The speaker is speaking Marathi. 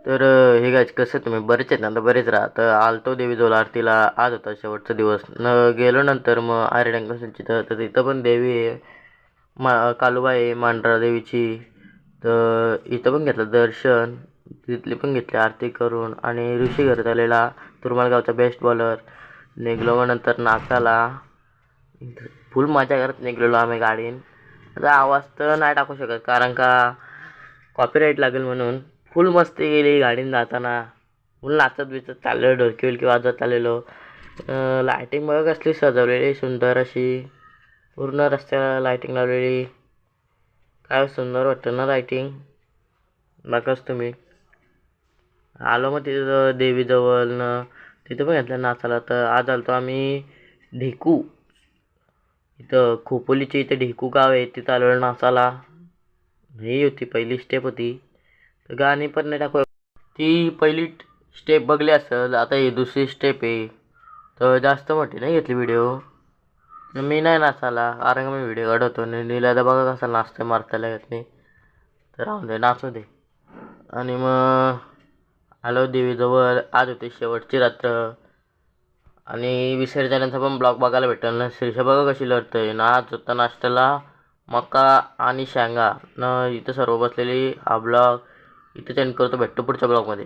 तर हे गायज कसं तुम्ही बरेच आहेत ना, तर बरेच राहा. तर आलतो देवीजवळ आरतीला, आज होता शेवटचा दिवस गेलो. नंतर मग आर्यडंकाची तर तिथं पण देवी आहे, कालूबाई आहे मांढरा देवीची. तर इथं पण घेतलं दर्शन, तिथली पण घेतली आरती करून. आणि ऋषी घरात आलेला तुरमालगावचा बेस्ट बॉलर. निघलो मग नंतर नाचाला, फुल मजा करत निघलेलो आम्ही गाडीन. आता आवाज तर नाही टाकू शकत कारण का कॉपीराईट लागेल, म्हणून फुल मस्ती गेली गाडीने जाताना. फुल नाचत बिचत चाललेलो, ढोलकी बिलकी वाजवत चाललेलो. लायटिंग बघा कसली सजवलेली सुंदर अशी, पूर्ण रस्त्याला लायटिंग लावलेली. काय सुंदर वाटतं ना लायटिंग, बघाच तुम्ही. आलो मग तिथं देवीजवळ तिथं पण घेतलं नाचायला. तर आज आलतो आम्ही ढेकू, इथं खोपोलीच्या इथे ढेकू गाव आहे, तिथं आलेलो नाचायला. ही होती पहिली स्टेप होती. तर गाणी पण नाही टाकू, ती पहिली स्टेप बघली असेल, आता ही दुसरी स्टेप आहे. तर जास्त मोठी नाही घेतली व्हिडिओ. मी नाही नाचायला कारण का मी व्हिडिओ काढतो आणि नीला बघा कसं नाचते मारताला येत नाही. तर राहून दे, नाचू दे. आणि मग आलो देवीजवळ. आज होती शेवटची रात्र आणि विसर्जनाचा पण ब्लॉग बघायला भेटेल ना. शीर्ष बघा कशी लढतंय ना. आज होता नाश्त्याला मका आणि शेंगा न. इथं सर्व बसलेली. हा ब्लॉग इथं एंड करतो, भेटतो पुढच्या ब्लॉगमध्ये.